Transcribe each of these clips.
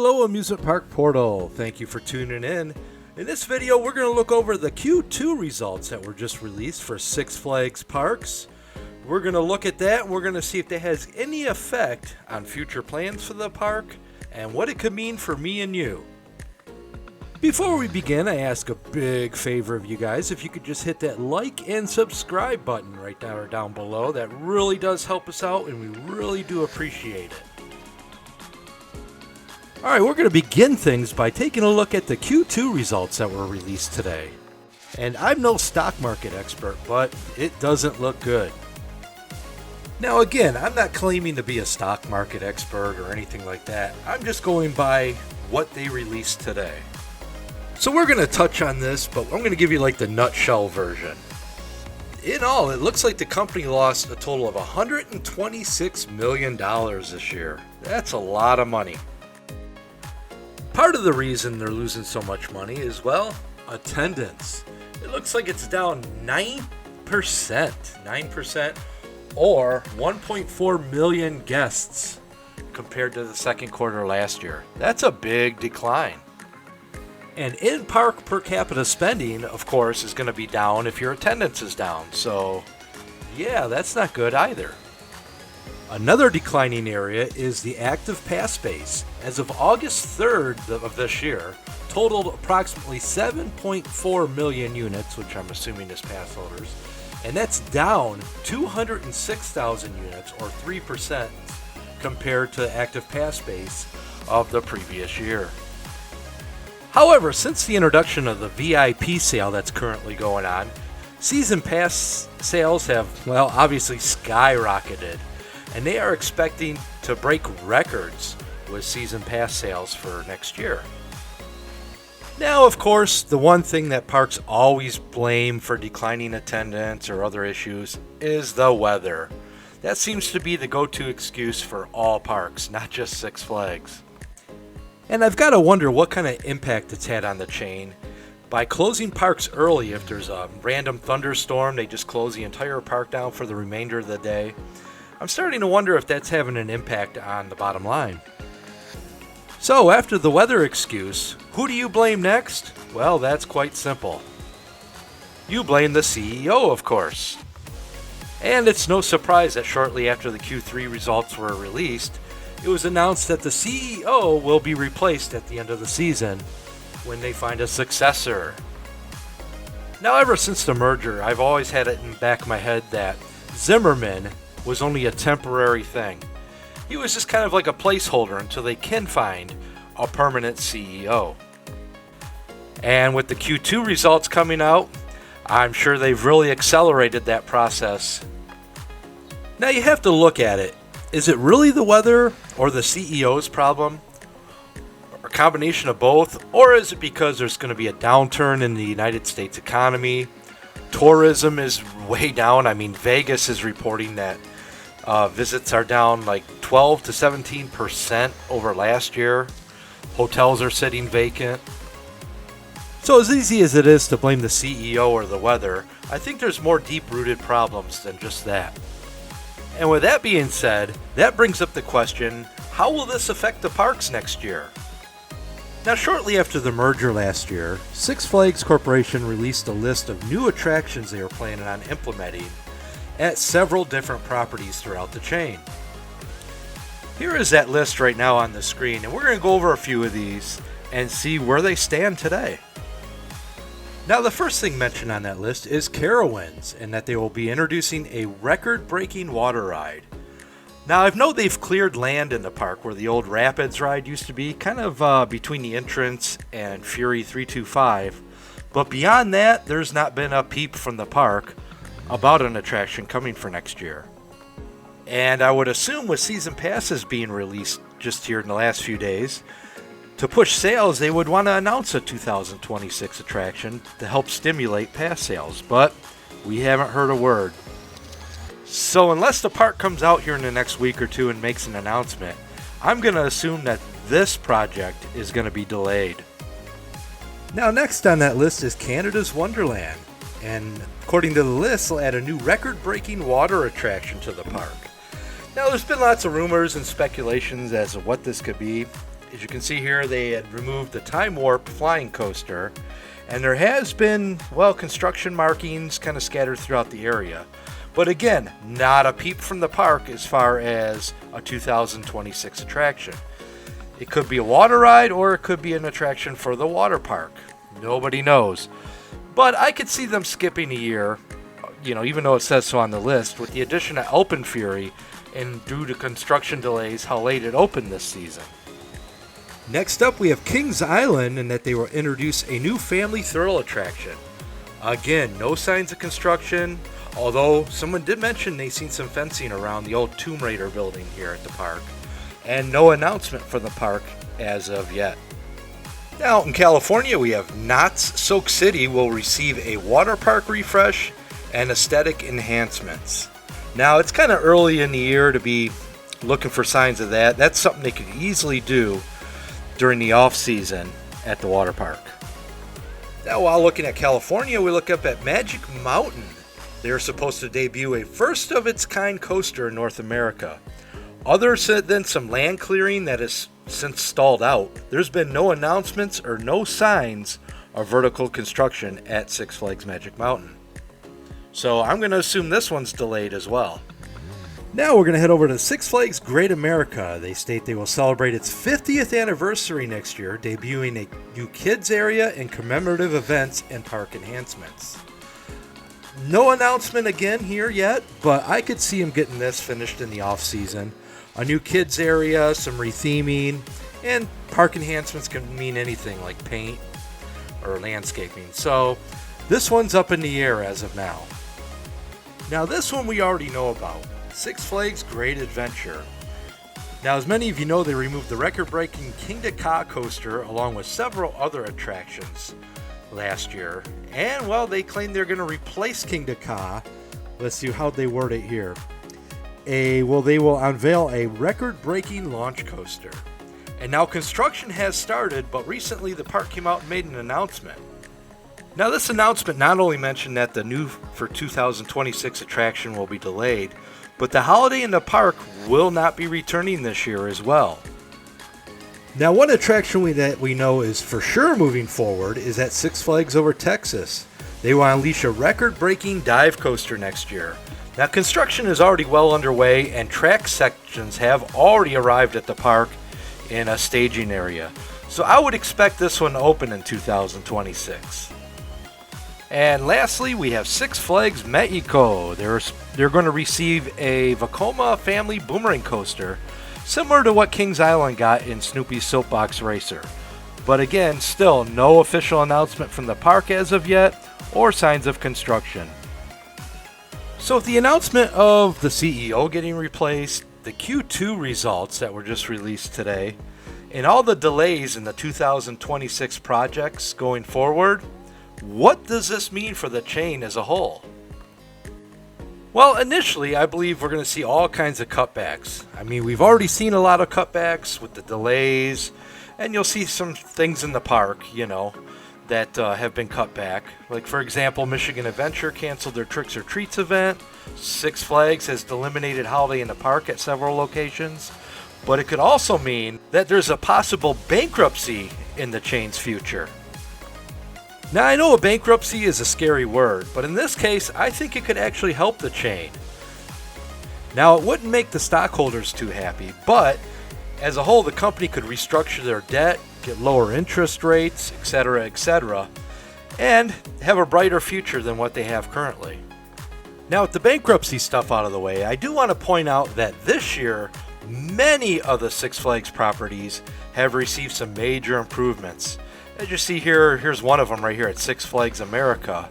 Hello Amusement Park Portal, thank you for tuning in. In this video we're going to look over the Q2 results that were just released for Six Flags Parks. We're going to look at that and we're going to see if that has any effect on future plans for the park and what it could mean for me and you. Before we begin, I ask a big favor of you guys. If you could just hit that like and subscribe button right down below. That really does help us out and we really do appreciate it. Alright, we're going to begin things by taking a look at the Q2 results that were released today. And I'm no stock market expert, but it doesn't look good. Now again, I'm not claiming to be a stock market expert or anything like that. I'm just going by what they released today. So we're going to touch on this, but I'm going to give you like the nutshell version. In all, it looks like the company lost a total of $126 million this year. That's a lot of money. Part of the reason they're losing so much money is, well, attendance. It looks like it's down 9%, or 1.4 million guests compared to the second quarter last year. That's a big decline. And in-park per capita spending, of course, is going to be down if your attendance is down. So, yeah, that's not good either. Another declining area is the active pass base. As of August 3rd of this year, totaled approximately 7.4 million units, which I'm assuming is pass holders, and that's down 206,000 units, or 3%, compared to the active pass base of the previous year. However, since the introduction of the VIP sale that's currently going on, season pass sales have, well, obviously skyrocketed, and they are expecting to break records with season pass sales for next year. Now, of course, the one thing that parks always blame for declining attendance or other issues is the weather. That seems to be the go-to excuse for all parks, not just Six Flags. And I've got to wonder what kind of impact it's had on the chain. By closing parks early, if there's a random thunderstorm, they just close the entire park down for the remainder of the day. I'm starting to wonder if that's having an impact on the bottom line. So, after the weather excuse, who do you blame next? Well, that's quite simple. You blame the CEO, of course. And it's no surprise that shortly after the Q3 results were released, it was announced that the CEO will be replaced at the end of the season when they find a successor. Now, ever since the merger, I've always had it in the back of my head that Zimmerman was only a temporary thing. He was just kind of like a placeholder until they can find a permanent CEO. And with the Q2 results coming out, I'm sure they've really accelerated that process. Now you have to look at it. Is it really the weather or the CEO's problem? Or a combination of both? Or is it because there's going to be a downturn in the United States economy? Tourism is way down. I mean, Vegas is reporting that visits are down like 12 to 17% over last year. Hotels are sitting vacant. So as easy as it is to blame the CEO or the weather, I think there's more deep-rooted problems than just that. And with that being said, that brings up the question, how will this affect the parks next year? Now, shortly after the merger last year, Six Flags Corporation released a list of new attractions they were planning on implementing at several different properties throughout the chain. Here is that list right now on the screen, and we're going to go over a few of these and see where they stand today. Now, the first thing mentioned on that list is Carowinds, and that they will be introducing a record-breaking water ride. Now, I know they've cleared land in the park where the old Rapids ride used to be, kind of between the entrance and Fury 325, but beyond that, there's not been a peep from the park about an attraction coming for next year. And I would assume with season passes being released just here in the last few days, to push sales, they would want to announce a 2026 attraction to help stimulate pass sales, but we haven't heard a word. So unless the park comes out here in the next week or two and makes an announcement, I'm going to assume that this project is going to be delayed. Now, next on that list is Canada's Wonderland, and according to the list, they'll add a new record-breaking water attraction to the park. Now, there's been lots of rumors and speculations as to what this could be. As you can see here, they had removed the Time Warp flying coaster, and there has been, well, construction markings kind of scattered throughout the area. But again, not a peep from the park as far as a 2026 attraction. It could be a water ride, or it could be an attraction for the water park. Nobody knows. But I could see them skipping a year, even though it says so on the list, with the addition of Open Fury, and due to construction delays, how late it opened this season. Next up, we have Kings Island, and that they will introduce a new family thrill attraction. Again, no signs of construction, although someone did mention they seen some fencing around the old Tomb Raider building here at the park, and no announcement for the park as of yet. Now, in California, we have Knott's Soak City will receive a water park refresh and aesthetic enhancements. Now, it's kind of early in the year to be looking for signs of that. That's something they could easily do during the off season at the water park. Now, while looking at California, we look up at Magic Mountain. They're supposed to debut a first of its kind coaster in North America. Other than some land clearing that has since stalled out, there's been no announcements or no signs of vertical construction at Six Flags Magic Mountain. So I'm going to assume this one's delayed as well. Now we're going to head over to Six Flags Great America. They state they will celebrate its 50th anniversary next year, debuting a new kids area and commemorative events and park enhancements. No announcement again here yet, but I could see them getting this finished in the off season. A new kids area, some retheming, and park enhancements can mean anything like paint or landscaping. So this one's up in the air as of now. Now this one we already know about. Six Flags Great Adventure. Now, as many of you know, they removed the record-breaking Kingda Ka coaster along with several other attractions last year. And, well, they claim they're going to replace Kingda Ka. Let's see how they word it here. They will unveil a record-breaking launch coaster. And now construction has started, but recently the park came out and made an announcement. Now, this announcement not only mentioned that the new for 2026 attraction will be delayed, but the Holiday in the Park will not be returning this year as well. Now, one attraction that we know is for sure moving forward is at Six Flags Over Texas. They will unleash a record-breaking dive coaster next year. Now, construction is already well underway, and track sections have already arrived at the park in a staging area. So I would expect this one to open in 2026. And lastly, we have Six Flags Mexico. They're going to receive a Vekoma family boomerang coaster, similar to what Kings Island got in Snoopy's Soapbox Racer. But again, still no official announcement from the park as of yet, or signs of construction. So with the announcement of the CEO getting replaced, the Q2 results that were just released today, and all the delays in the 2026 projects going forward, what does this mean for the chain as a whole? Well, initially, I believe we're going to see all kinds of cutbacks. I mean, we've already seen a lot of cutbacks with the delays, and you'll see some things in the park, that have been cut back. Like, for example, Michigan Adventure canceled their Tricks or Treats event. Six Flags has eliminated Holiday in the Park at several locations. But it could also mean that there's a possible bankruptcy in the chain's future. Now, I know a bankruptcy is a scary word, but in this case, I think it could actually help the chain. Now, it wouldn't make the stockholders too happy, but as a whole, the company could restructure their debt, get lower interest rates, etc., and have a brighter future than what they have currently. Now, with the bankruptcy stuff out of the way, I do want to point out that this year, many of the Six Flags properties have received some major improvements. As you see here, here's one of them right here at Six Flags America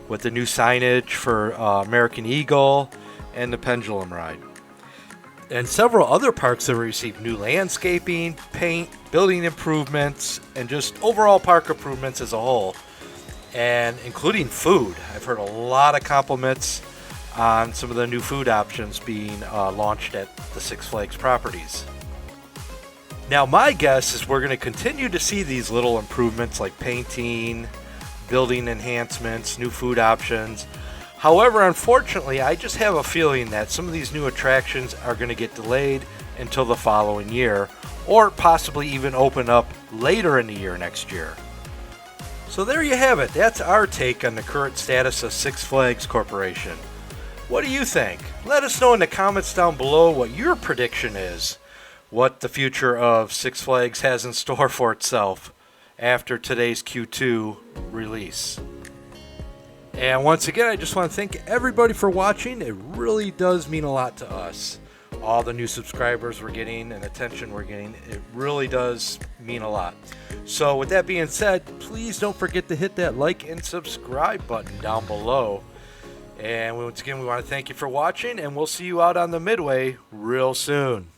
with the new signage for American Eagle and the Pendulum Ride. And several other parks have received new landscaping, paint, building improvements, and just overall park improvements as a whole, and including food. I've heard a lot of compliments on some of the new food options being launched at the Six Flags properties. Now, my guess is we're going to continue to see these little improvements like painting, building enhancements, new food options. However, unfortunately, I just have a feeling that some of these new attractions are going to get delayed until the following year, or possibly even open up later in the year next year. So there you have it. That's our take on the current status of Six Flags Corporation. What do you think? Let us know in the comments down below what your prediction is, what the future of Six Flags has in store for itself after today's Q2 release. And once again, I just want to thank everybody for watching. It really does mean a lot to us. All the new subscribers we're getting and attention we're getting, it really does mean a lot. So with that being said, please don't forget to hit that like and subscribe button down below. And once again, we want to thank you for watching, and we'll see you out on the Midway real soon.